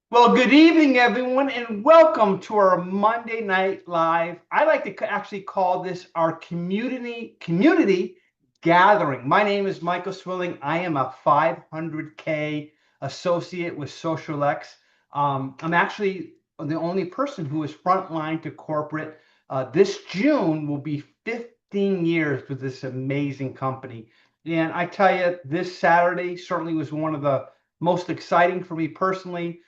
Well, good evening, everyone, and welcome to our Monday Night Live. I like to actually call this our community gathering. My name is Michael Swilling. I am a 500K associate with XosialX. I'm actually the only person who is frontline to corporate. This June will be 15 years with this amazing company. And I tell you, this Saturday certainly was one of the most exciting for me personally.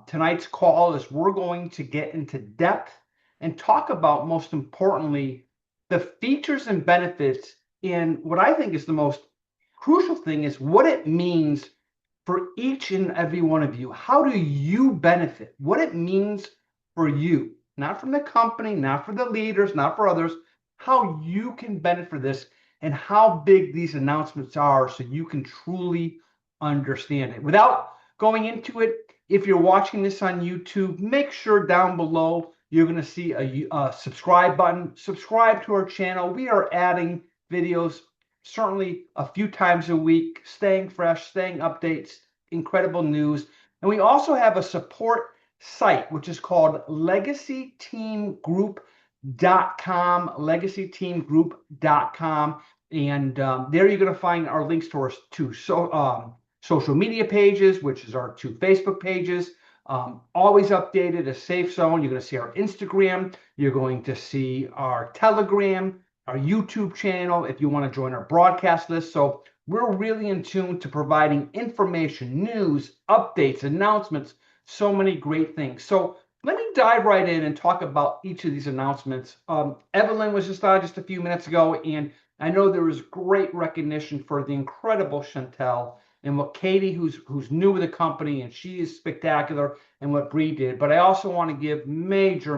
Tonight's call is we're going to get into depth and talk about, most importantly, the features and benefits in what I think is the most crucial thing is what it means for each and every one of you. How do you benefit? What it means for you, not from the company, not for the leaders, not for others, how you can benefit for this and how big these announcements are so you can truly understand it. Without going into it, if you're watching this on YouTube, make sure down below you're going to see a subscribe button. Subscribe to our channel. We are adding videos certainly a few times a week, staying fresh, staying updates, incredible news. And we also have a support site, which is called legacyteamgroup.com, legacyteamgroup.com. And there you're going to find our links to our social media pages, which is our two Facebook pages. Always updated, a safe zone. You're going to see our Instagram. You're going to see our Telegram, our YouTube channel, if you want to join our broadcast list. So we're really in tune to providing information, news, updates, announcements, so many great things. So let me dive right in and talk about each of these announcements. Evelyn was just on just a few minutes ago, and I know there was great recognition for the incredible Chantel and what Katie, who's new with the company, and she is spectacular, and what Bree did. But I also want to give major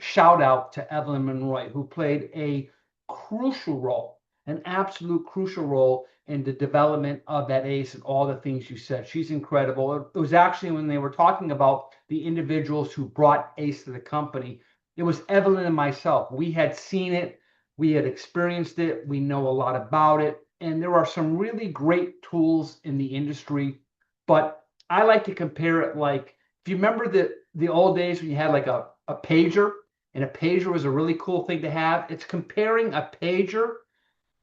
shout out to Evelyn Monroy, who played a crucial role, an absolute crucial role in the development of that ACE and all the things you said. She's incredible. It was actually when they were talking about the individuals who brought ACE to the company, it was Evelyn and myself. We had seen it, we had experienced it, we know a lot about it, and there are some really great tools in the industry. But I like to compare it like, if you remember the old days when you had like a pager, and a pager was a really cool thing to have. It's comparing a pager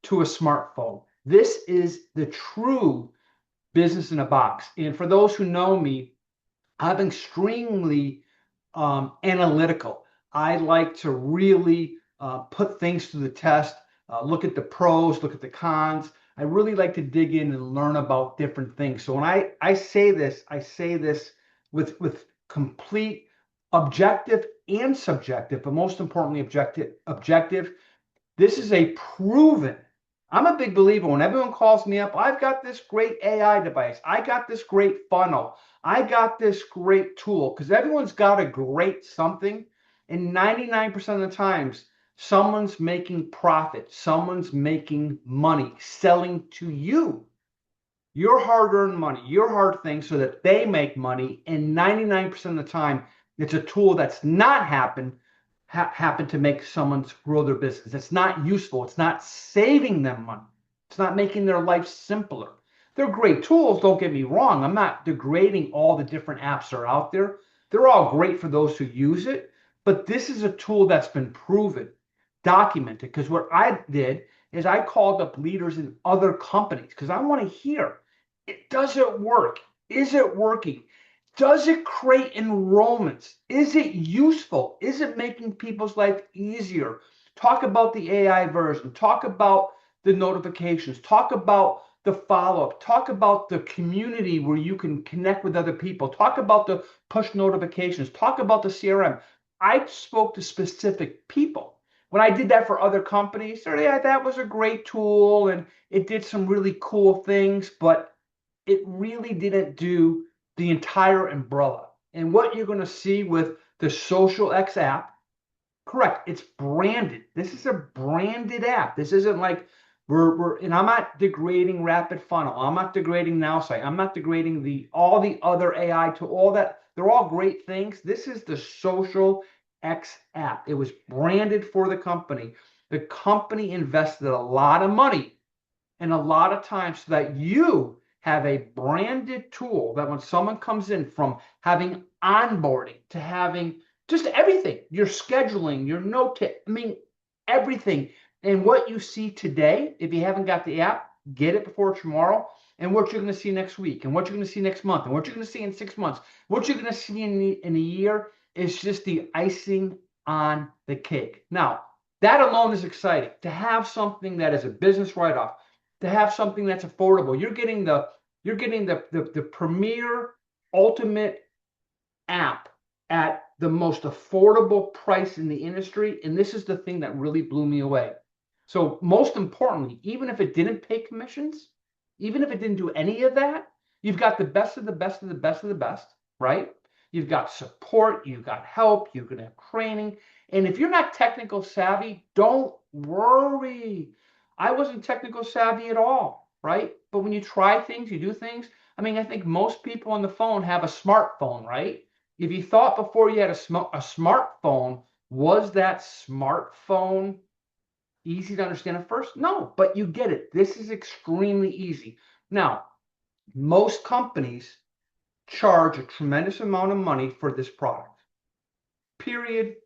to a smartphone. This is the true business in a box. And for those who know me, I'm extremely analytical. I like to really put things to the test, look at the pros, look at the cons. I really like to dig in and learn about different things. So when I say this, I say this with complete objective and subjective, but most importantly, objective. This is a proven. I'm a big believer when everyone calls me up, I've got this great AI device. I got this great funnel. I got this great tool, because everyone's got a great something. And 99% of the times, someone's making profit. Someone's making money selling to you your hard-earned money, your hard things, so that they make money. And 99% of the time, it's a tool that's not happen to make someone's grow their business. It's not useful. It's not saving them money. It's not making their life simpler. They're great tools, don't get me wrong. I'm not degrading all the different apps that are out there. They're all great for those who use it, but this is a tool that's been proven, documented. Because what I did is I called up leaders in other companies because I want to hear, does it work? Is it working? Does it create enrollments? Is it useful? Is it making people's life easier? Talk about the AI version. Talk about the notifications. Talk about the follow-up. Talk about the community where you can connect with other people. Talk about the push notifications. Talk about the CRM. I spoke to specific people. When I did that for other companies, yeah, that was a great tool and it did some really cool things, but it really didn't do the entire umbrella. And what you're going to see with the XosialX app, correct, it's branded. This is a branded app. This isn't like and I'm not degrading Rapid Funnel. I'm not degrading NowSite. I'm not degrading all the other AI to all that. They're all great things. This is the XosialX app. It was branded for the company. The company invested a lot of money and a lot of time so that you have a branded tool that when someone comes in, from having onboarding to having just everything, your scheduling, your note, I mean, everything. And what you see today, if you haven't got the app, get it before tomorrow. And what you're going to see next week, and what you're going to see next month, and what you're going to see in 6 months, what you're going to see in a year is just the icing on the cake. Now, that alone is exciting. To have something that is a business write-off, to have something that's affordable. You're getting the premier ultimate app at the most affordable price in the industry. And this is the thing that really blew me away. So most importantly, even if it didn't pay commissions, even if it didn't do any of that, you've got the best of the best of the best of the best, right? You've got support, you've got help, you're going to have training. And if you're not technical savvy, don't worry. I wasn't technical savvy at all, right? But when you try things, you do things. I mean, I think most people on the phone have a smartphone, right? If you thought before you had a smartphone, was that smartphone easy to understand at first? No, but you get it. This is extremely easy. Now, most companies charge a tremendous amount of money for this product. Period.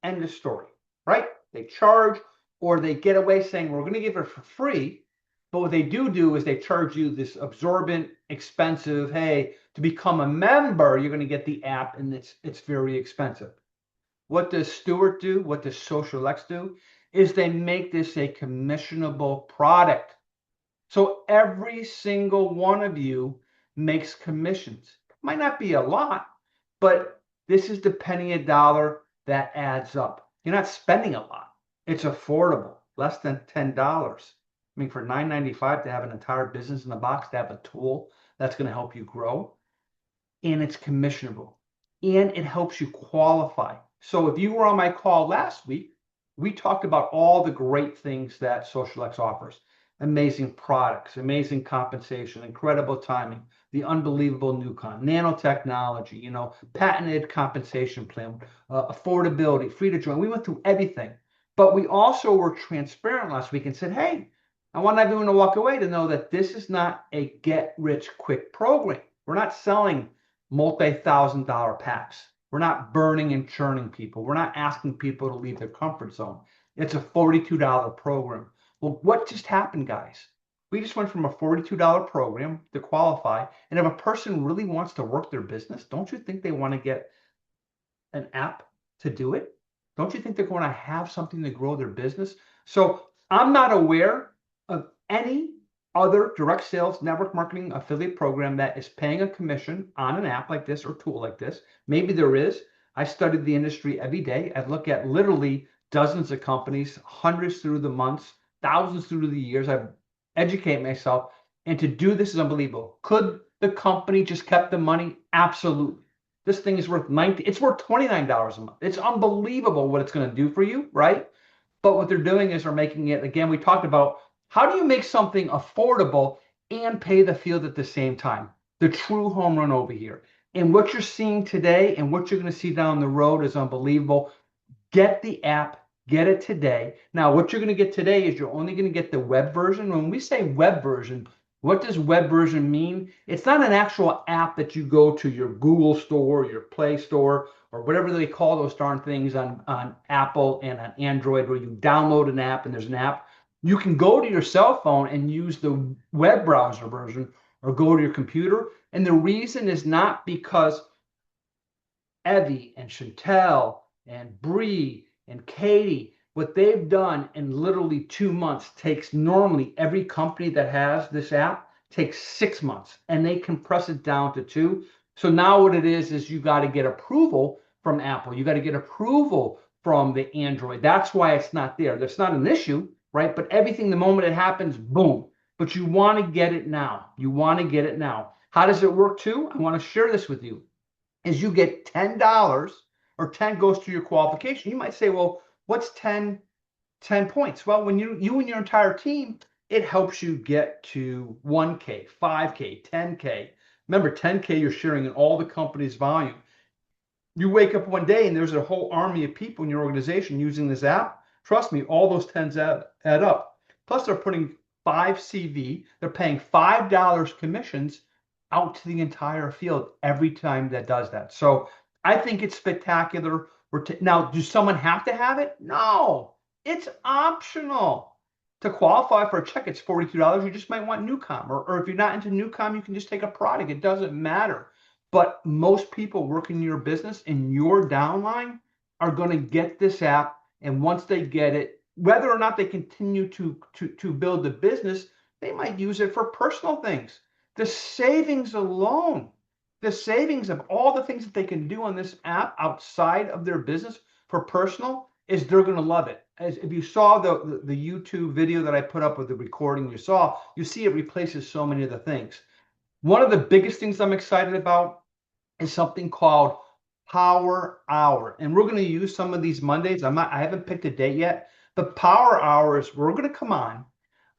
End of story, right? They charge, or they get away saying, we're going to give it for free. But what they do is they charge you this absorbent, expensive, hey, to become a member, you're going to get the app, and it's very expensive. What does Stewart do? What does XosialX do? Is they make this a commissionable product. So every single one of you makes commissions. Might not be a lot, but this is the penny a dollar that adds up. You're not spending a lot. It's affordable, less than $10. I mean, for $9.95 to have an entire business in the box, to have a tool that's going to help you grow, and it's commissionable, and it helps you qualify. So if you were on my call last week, we talked about all the great things that XosialX offers. Amazing products, amazing compensation, incredible timing, the unbelievable NuCalm, nanotechnology, patented compensation plan, affordability, free to join. We went through everything. But we also were transparent last week and said, hey, I want everyone to walk away to know that this is not a get-rich-quick program. We're not selling multi-$1,000 packs. We're not burning and churning people. We're not asking people to leave their comfort zone. It's a $42 program. Well, what just happened, guys? We just went from a $42 program to qualify. And if a person really wants to work their business, don't you think they want to get an app to do it? Don't you think they're going to have something to grow their business? So I'm not aware of any other direct sales network marketing affiliate program that is paying a commission on an app like this or tool like this. Maybe there is. I studied the industry every day. I look at literally dozens of companies, hundreds through the months, thousands through the years. I educate myself, and to do this is unbelievable. Could the company just kept the money? Absolutely. This thing is worth it's worth $29 a month. It's unbelievable what it's going to do for you, right? But what they're doing is they're making it, again, we talked about how do you make something affordable and pay the field at the same time? The true home run over here. And what you're seeing today and what you're going to see down the road is unbelievable. Get the app, get it today. Now, what you're going to get today is you're only going to get the web version. When we say web version, what does web version mean? It's not an actual app that you go to your Google store, your Play Store, or whatever they call those darn things on Apple and on Android, where you download an app and there's an app. You can go to your cell phone and use the web browser version, or go to your computer. And the reason is not because Evie and Chantel and Bree and Katie, what they've done in literally 2 months takes normally every company that has this app takes 6 months, and they compress it down to 2. So now what it is you got to get approval from Apple. You got to get approval from the Android. That's why it's not there. That's not an issue, right? But everything, the moment it happens, boom. But you want to get it now. You want to get it now. How does it work too? I want to share this with you. Is you get $10, or 10 goes to your qualification. You might say, well, what's 10 points? Well, when you and your entire team, it helps you get to 1K, 5K, 10K. Remember, 10K, you're sharing in all the company's volume. You wake up one day and there's a whole army of people in your organization using this app. Trust me, all those 10s add up. Plus, they're putting 5 CV. They're paying $5 commissions out to the entire field every time that does that. So I think it's spectacular. Now, does someone have to have it? No, it's optional. To qualify for a check, it's $42. You just might want NuCalm, or if you're not into NuCalm, you can just take a product. It doesn't matter. But most people working in your business in your downline are going to get this app, and once they get it, whether or not they continue to build the business, they might use it for personal things. The savings alone, the savings of all the things that they can do on this app outside of their business for personal is they're going to love it. As if you saw the YouTube video that I put up with the recording you see it replaces so many of the things. One of the biggest things I'm excited about is something called Power Hour. And we're going to use some of these Mondays. I haven't picked a date yet, but Power Hours, we're going to come on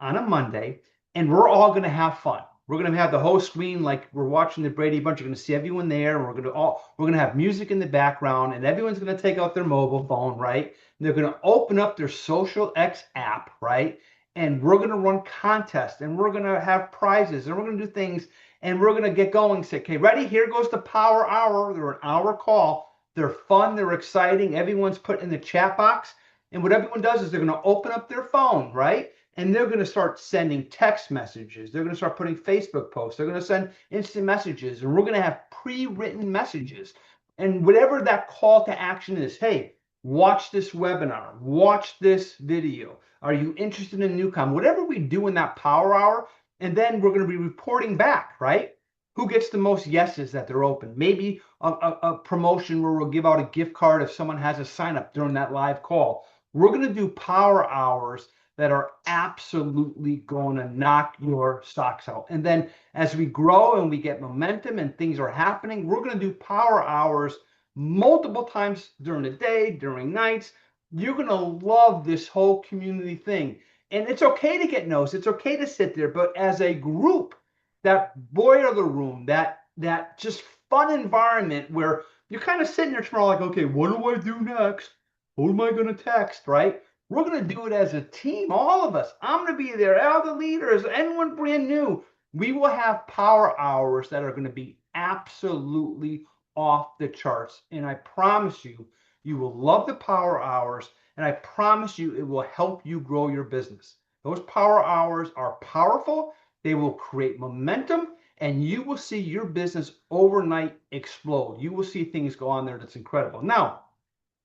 a Monday, and we're all going to have fun. We're going to have the whole screen like we're watching the Brady Bunch. You're going to see everyone there. And we're going to have music in the background, and everyone's going to take out their mobile phone, right? And they're going to open up their XosialX app, right? And we're going to run contests, and we're going to have prizes, and we're going to do things, and we're going to get going. Say, okay, ready? Here goes the Power Hour. They're an hour call. They're fun. They're exciting. Everyone's put in the chat box. And what everyone does is they're going to open up their phone, right? And they're going to start sending text messages. They're going to start putting Facebook posts. They're going to send instant messages. And we're going to have pre-written messages. And whatever that call to action is, hey, watch this webinar. Watch this video. Are you interested in NuCalm? Whatever we do in that Power Hour, and then we're going to be reporting back, right? Who gets the most yeses that they're open? Maybe a promotion where we'll give out a gift card if someone has a sign up during that live call. We're going to do Power Hours that are absolutely going to knock your socks out. And then as we grow and we get momentum and things are happening, we're going to do Power Hours multiple times during the day, during nights. You're going to love this whole community thing. And it's okay to get no's. It's okay to sit there. But as a group, that boiler room, that just fun environment where you're kind of sitting there tomorrow like, okay, what do I do next? Who am I going to text, right? We're going to do it as a team, all of us. I'm going to be there, all the leaders, anyone brand new. We will have Power Hours that are going to be absolutely off the charts. And I promise you, you will love the Power Hours. And I promise you, it will help you grow your business. Those Power Hours are powerful. They will create momentum. And you will see your business overnight explode. You will see things go on there that's incredible. Now,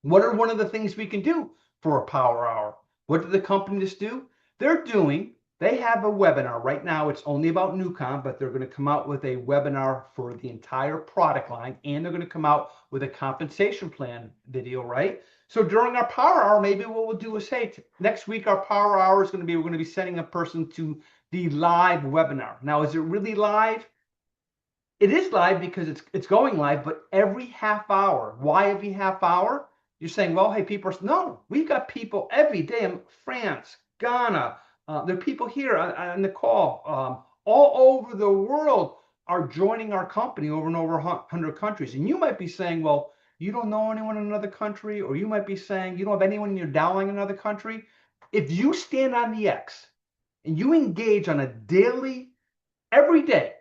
what are one of the things we can do for a Power Hour? What do the companies do? They have a webinar. Right now, it's only about NuCalm, but they're going to come out with a webinar for the entire product line, and they're going to come out with a compensation plan video, right? So during our Power Hour, maybe what we'll do is, hey, next week our Power Hour is going to be, we're going to be sending a person to the live webinar. Now, is it really live? It is live because it's going live, but every half hour. Why every half hour? You're saying, well, hey, people no, we've got people every day in France, Ghana. There are people here on the call. All over the world are joining our company over and over 100 countries. And you might be saying, well, you don't know anyone in another country, or you might be saying you don't have anyone in your downline in another country. If you stand on the X and you engage on a daily, every day,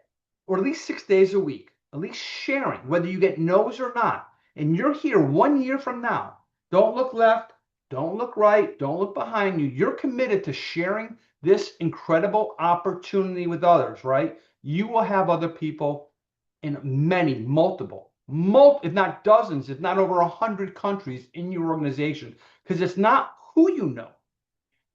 or at least 6 days a week, at least sharing, whether you get no's or not, and you're here 1 year from now, don't look left, don't look right, don't look behind you. You're committed to sharing this incredible opportunity with others, right? You will have other people in many, multiple, if not dozens, if not over 100 countries in your organization, because it's not who you know.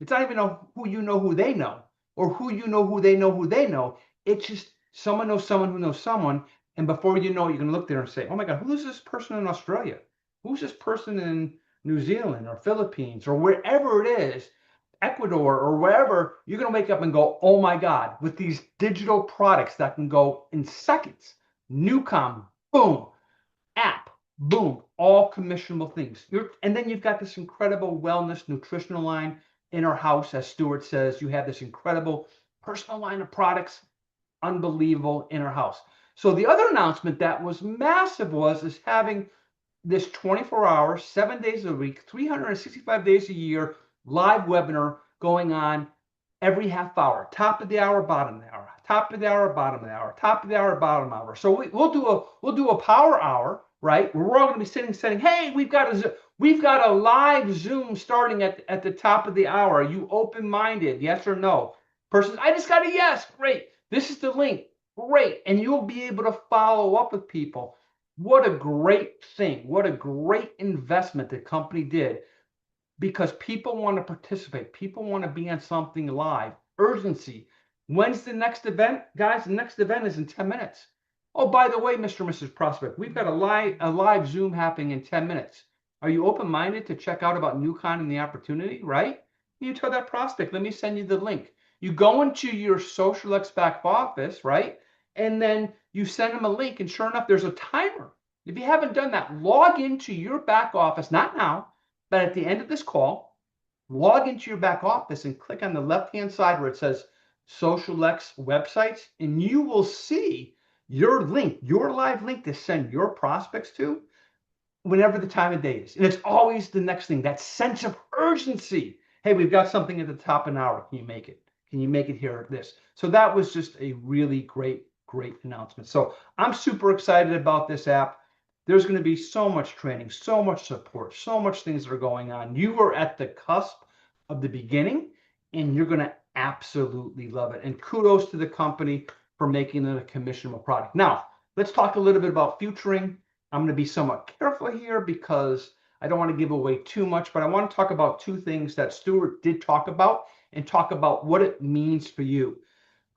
It's not even who you know who they know, or who you know who they know who they know. It's just someone knows someone who knows someone. And before you know it, you're going to look there and say, oh my God, who's this person in Australia? Who's this person in New Zealand or Philippines or wherever it is, Ecuador or wherever? You're going to wake up and go, oh my God, with these digital products that can go in seconds. NuCalm, boom, app, boom, all commissionable things. And then you've got this incredible wellness nutritional line in our house. As Stuart says, you have this incredible personal line of products, unbelievable, in our house. So the other announcement that was massive is having this 24 hours, 7 days a week, 365 days a year live webinar going on every half hour, top of the hour, bottom of the hour, top of the hour, bottom of the hour, top of the hour, bottom hour. So we'll do a power hour, right? We're all going to be sitting saying, hey, we've got a live Zoom starting at the top of the hour. Are you open-minded? Yes or no? Person, I just got a yes. Great. This is the link. Great. And you'll be able to follow up with people. What a great thing. What a great investment the company did, because people want to participate. People want to be on something live. Urgency. When's the next event? Guys, the next event is in 10 minutes. Oh, by the way, Mr. and Mrs. Prospect, we've got a live Zoom happening in 10 minutes. Are you open-minded to check out about NuCalm and the opportunity, right? You tell that prospect, let me send you the link. You go into your XosialX back office, right? And then you send them a link, and sure enough, there's a timer. If you haven't done that, log into your back office, not now, but at the end of this call, log into your back office and click on the left-hand side where it says XosialX websites, and you will see your link, your live link to send your prospects to whenever the time of day is. And it's always the next thing, that sense of urgency. Hey, we've got something at the top of an hour. Can you make it? Can you make it here at this? So that was just a really great announcement. So I'm super excited about this app. There's going to be so much training, so much support, so much things that are going on. You are at the cusp of the beginning, and you're going to absolutely love it. And kudos to the company for making it a commissionable product. Now, let's talk a little bit about featuring. I'm going to be somewhat careful here because I don't want to give away too much, but I want to talk about two things that Stuart did talk about and talk about what it means for you.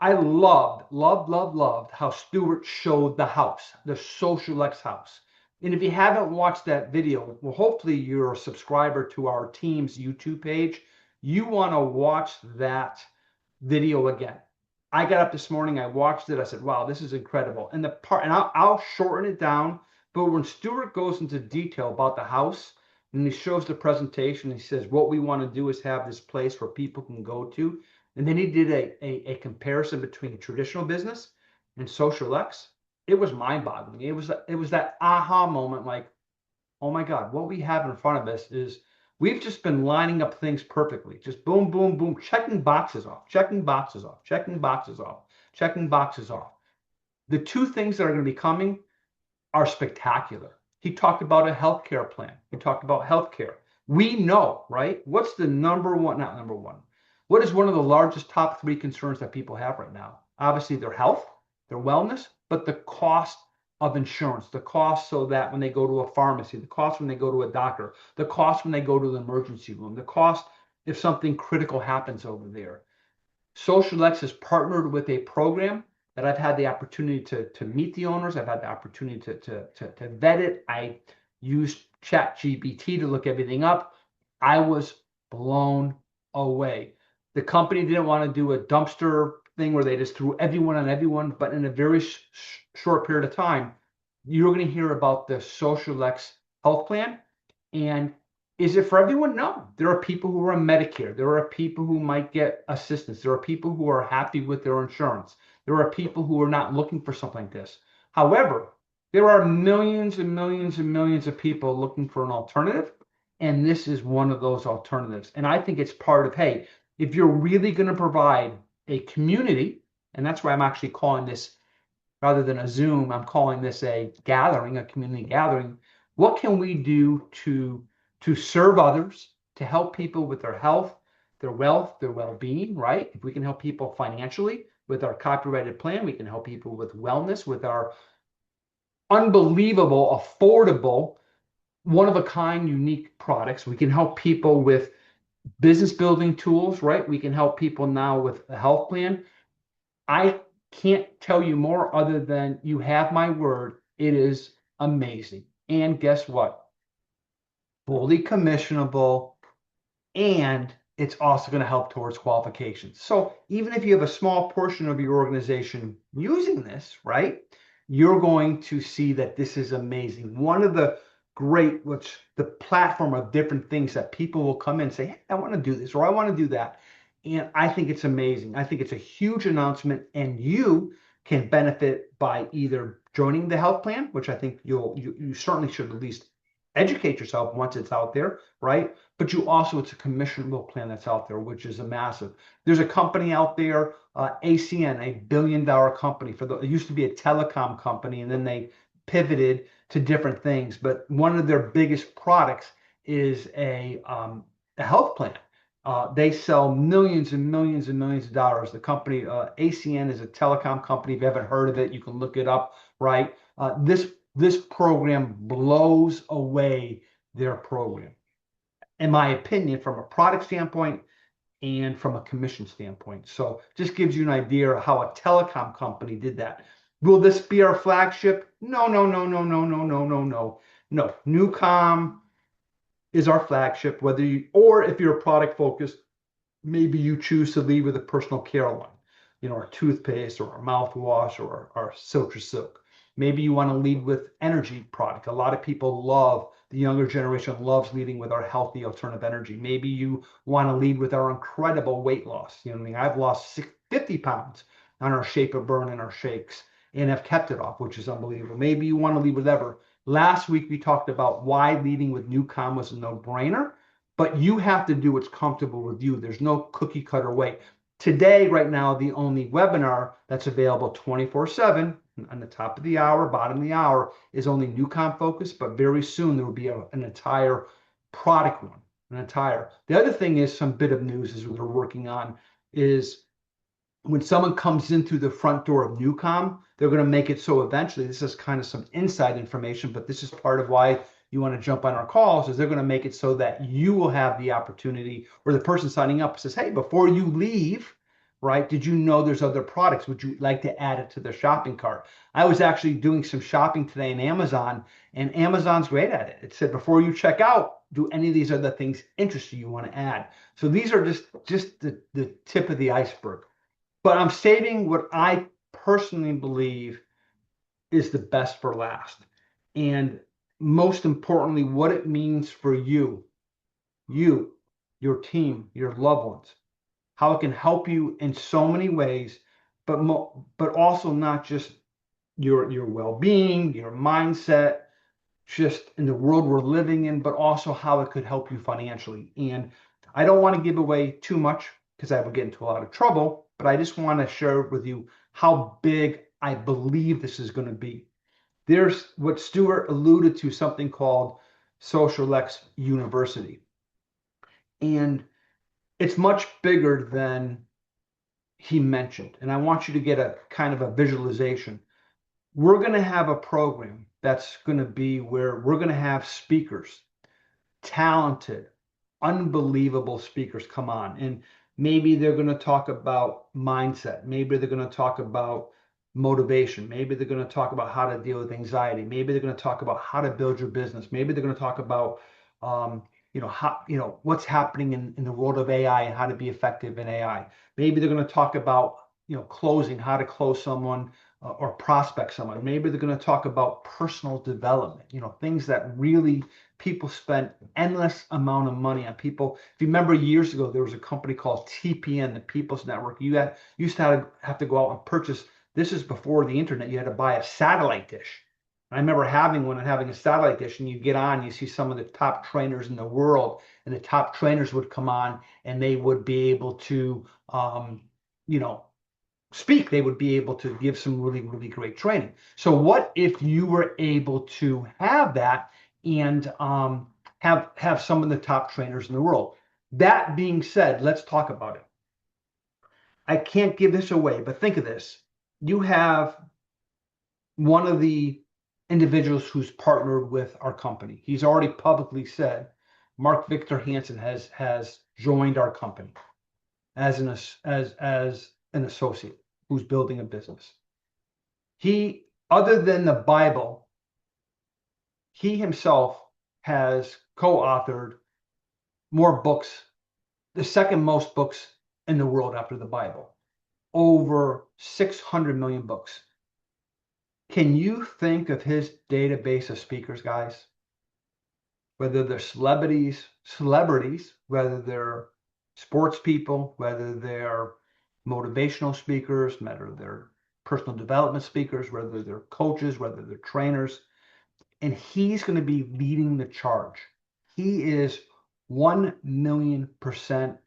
I loved how Stuart showed the house, the XosialX house. And if you haven't watched that video, well, hopefully you're a subscriber to our team's YouTube page. You want to watch that video again. I got up this morning, I watched it, I said, wow, this is incredible. And I'll shorten it down, but when Stuart goes into detail about the house, and he shows the presentation, he says, what we want to do is have this place where people can go to. And then he did a comparison between traditional business and XosialX. It was mind-boggling. It was that aha moment, like, oh my God, what we have in front of us is we've just been lining up things perfectly. Just boom, boom, boom, checking boxes off, checking boxes off, checking boxes off, checking boxes off. The two things that are going to be coming are spectacular. He talked about a healthcare plan. He talked about healthcare. We know, right? What's the number one, not number one. What is one of the largest top three concerns that people have right now? Obviously their health, their wellness, but the cost of insurance, the cost so that when they go to a pharmacy, the cost when they go to a doctor, the cost when they go to the emergency room, the cost if something critical happens over there. XosialX has partnered with a program that I've had the opportunity to meet the owners. I've had the opportunity to vet it. I used ChatGPT to look everything up. I was blown away. The company didn't want to do a dumpster thing where they just threw everyone on everyone, but in a very short period of time, you're going to hear about the XosialX health plan. And is it for everyone? No. There are people who are on Medicare. There are people who might get assistance. There are people who are happy with their insurance. There are people who are not looking for something like this. However, there are millions and millions and millions of people looking for an alternative, and this is one of those alternatives. And I think it's part of, hey, if you're really going to provide a community, and that's why I'm actually calling this, rather than a Zoom, I'm calling this a gathering, a community gathering. What can we do to serve others, to help people with their health, their wealth, their well-being, right? If we can help people financially with our copyrighted plan, we can help people with wellness, with our unbelievable, affordable, one-of-a-kind, unique products. We can help people with business building tools, right? We can help people now with a health plan. I can't tell you more other than you have my word. It is amazing. And guess what? Fully commissionable, and it's also going to help towards qualifications. So even if you have a small portion of your organization using this, right, you're going to see that this is amazing. One of the great, which the platform of different things that people will come in and say, hey, I want to do this, or I want to do that. And I think it's amazing. I think it's a huge announcement, and you can benefit by either joining the health plan, which I think you certainly should at least educate yourself once it's out there, right? But you also, it's a commissionable plan that's out there, which is a massive. There's a company out there, ACN, $1 billion company it used to be a telecom company, and then they pivoted to different things. But one of their biggest products is a health plan. They sell millions and millions and millions of dollars. The company, ACN, is a telecom company. If you haven't heard of it, you can look it up, right? This program blows away their program, in my opinion, from a product standpoint and from a commission standpoint. So just gives you an idea of how a telecom company did that. Will this be our flagship? No, no, no, no, no, no, no, no, no. No, NuCalm is our flagship, whether you, or if you're product focused, maybe you choose to lead with a personal care line, our toothpaste or our mouthwash or our Silk Silk. Maybe you want to lead with energy product. A lot of people love, the younger generation loves leading with our healthy alternative energy. Maybe you want to lead with our incredible weight loss. I mean, I've lost 50 pounds on our Shape of Burn and our shakes and have kept it off, which is unbelievable. Maybe you want to lead with whatever. Last week, we talked about why leading with NuCalm was a no-brainer, but you have to do what's comfortable with you. There's no cookie cutter way. Today, right now, the only webinar that's available 24/7 on the top of the hour, bottom of the hour, is only NuCalm focused, but very soon there will be an entire product one, The other thing is, some bit of news is what we're working on is when someone comes in through the front door of NuCalm, they're going to make it so eventually, this is kind of some inside information, but this is part of why you want to jump on our calls, is they're going to make it so that you will have the opportunity, or the person signing up says, hey, before you leave, right, did you know there's other products? Would you like to add it to their shopping cart? I was actually doing some shopping today in Amazon, and Amazon's great at it. It said, before you check out, do any of these other things interest you want to add? So these are just the tip of the iceberg. But I'm saving what I personally believe is the best for last. And most importantly, what it means for you, your team, your loved ones, how it can help you in so many ways, but also not just your well-being, your mindset, just in the world we're living in, but also how it could help you financially. And I don't want to give away too much because I would get into a lot of trouble, but I just want to share with you how big I believe this is going to be. There's what Stuart alluded to, something called XosialX University. And it's much bigger than he mentioned. And I want you to get a kind of a visualization. We're going to have a program that's going to be where we're going to have speakers, talented, unbelievable speakers come on. And maybe they're going to talk about mindset. Maybe they're going to talk about motivation. Maybe they're going to talk about how to deal with anxiety. Maybe they're going to talk about how to build your business. Maybe they're going to talk about, what's happening in the world of AI and how to be effective in AI. Maybe they're going to talk about, closing, how to close someone or prospect someone. Maybe they're going to talk about personal development, things that really people spend endless amount of money on. People, if you remember years ago, there was a company called TPN, the People's Network. You used to have to go out and purchase, this is before the internet, you had to buy a satellite dish. I remember having a satellite dish, and you get on, you see some of the top trainers in the world, and the top trainers would come on and they would be able to, speak. They would be able to give some really, really great training. So what if you were able to have that and have some of the top trainers in the world? That being said, let's talk about it. I can't give this away, but think of this. You have one of the individuals who's partnered with our company. He's already publicly said, Mark Victor Hansen has joined our company as an associate who's building a business. He, other than the Bible, he himself has co-authored more books, the second most books in the world after the Bible, over 600 million books. Can you think of his database of speakers, guys? Whether they're celebrities, whether they're sports people, whether they're motivational speakers, whether they're personal development speakers, whether they're coaches, whether they're trainers. and he's going to be leading the charge. He is 1,000,000%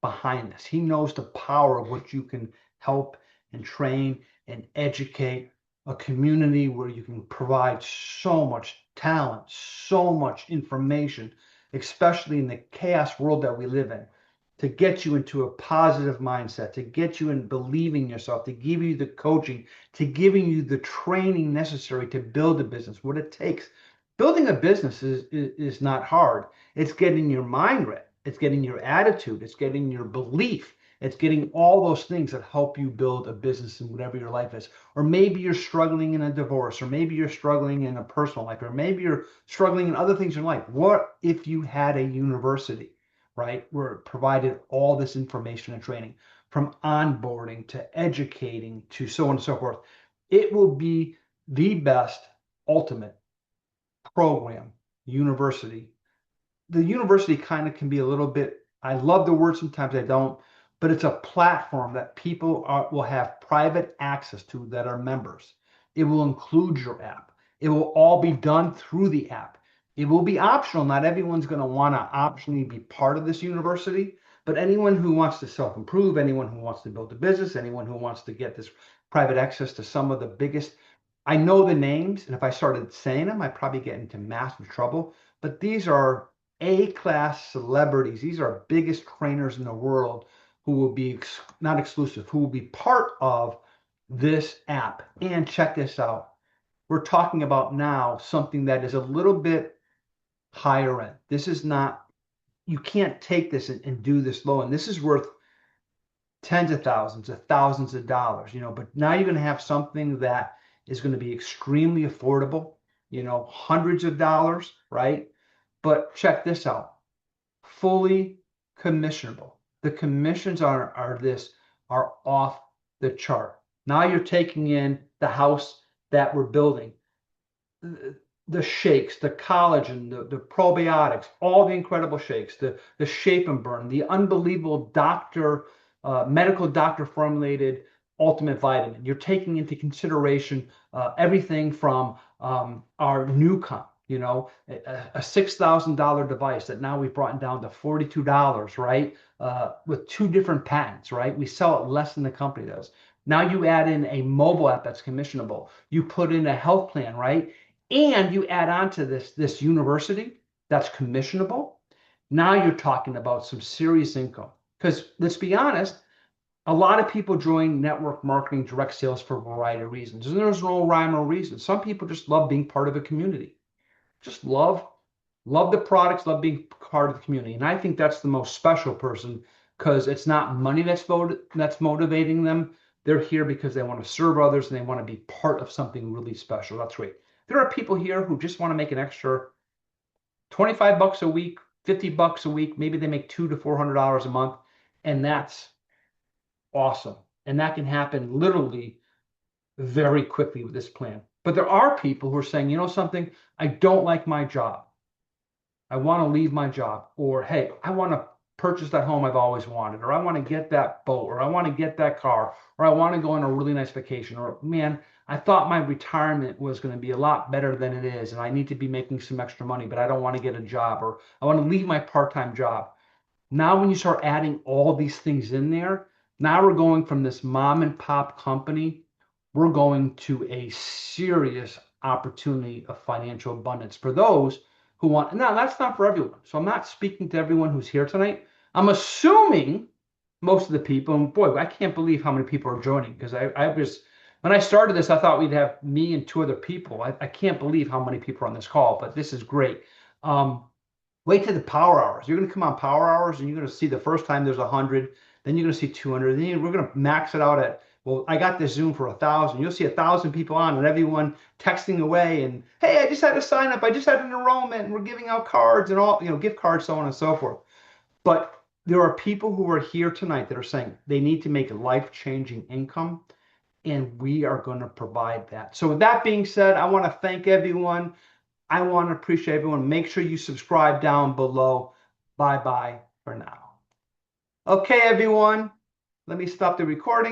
behind this. He knows the power of what you can help and train and educate a community where you can provide so much talent, so much information, especially in the chaos world that we live in, to get you into a positive mindset, to get you in believing yourself, to give you the coaching, to giving you the training necessary to build a business, what it takes. Building a business is not hard. It's getting your mind right. It's getting your attitude. It's getting your belief. It's getting all those things that help you build a business in whatever your life is. Or maybe you're struggling in a divorce, or maybe you're struggling in a personal life, or maybe you're struggling in other things in life. What if you had a university, right, where it provided all this information and training, from onboarding to educating to so on and so forth? It will be the best ultimate program, university. The university kind of can be a little bit, I love the word, sometimes I don't, but it's a platform that people will have private access to that are members. It will include your app. It will all be done through the app. It will be optional. Not everyone's going to want to optionally be part of this university, but anyone who wants to self-improve, anyone who wants to build a business, anyone who wants to get this private access to some of the biggest, I know the names, and if I started saying them, I'd probably get into massive trouble, but these are A-class celebrities. These are biggest trainers in the world who will be not exclusive, who will be part of this app. And check this out. We're talking about now something that is a little bit higher end. This is not, you can't take this and do this low. And this is worth tens of thousands of dollars, but now you're going to have something that is going to be extremely affordable, hundreds of dollars, right? But check this out, fully commissionable. The commissions are off the chart. Now you're taking in the house that we're building, the shakes, the collagen, the probiotics, all the incredible shakes, the shape and burn, the unbelievable medical doctor formulated ultimate vitamin. You're taking into consideration everything from our NuCalm, a $6,000 device that now we've brought down to $42, right? With 2 different patents, right? We sell it less than the company does. Now you add in a mobile app that's commissionable. You put in a health plan, right? And you add on to this university that's commissionable. Now you're talking about some serious income. Because let's be honest, a lot of people join network marketing, direct sales for a variety of reasons. And there's no rhyme or reason. Some people just love being part of a community. Just love the products, love being part of the community. And I think that's the most special person, because it's not money that's motivating them. They're here because they want to serve others and they want to be part of something really special. That's great. There are people here who just want to make an extra 25 bucks a week, 50 bucks a week. Maybe they make $200 to $400 a month. And that's awesome. And that can happen literally very quickly with this plan. But there are people who are saying, something, I don't like my job. I want to leave my job. Or, hey, I want to purchase that home I've always wanted. Or I want to get that boat. Or I want to get that car. Or I want to go on a really nice vacation. Or, man, I thought my retirement was going to be a lot better than it is. And I need to be making some extra money, but I don't want to get a job. Or I want to leave my part-time job. Now, when you start adding all these things in there, now we're going from this mom and pop company, we're going to a serious opportunity of financial abundance for those who want. Now, that's not for everyone. So I'm not speaking to everyone who's here tonight. I'm assuming most of the people, and boy, I can't believe how many people are joining, because when I started this, I thought we'd have me and 2 other people. I can't believe how many people are on this call, but this is great. Wait till the power hours. You're going to come on power hours and you're going to see the first time there's 100, then you're going to see 200, then we're going to max it out at, well, I got this Zoom for 1,000. You'll see 1,000 people on and everyone texting away and, hey, I just had a sign up. I just had an enrollment and we're giving out cards and all, gift cards, so on and so forth. But there are people who are here tonight that are saying they need to make a life-changing income, and we are going to provide that. So with that being said, I want to thank everyone. I want to appreciate everyone. Make sure you subscribe down below. Bye-bye for now. Okay, everyone. Let me stop the recording.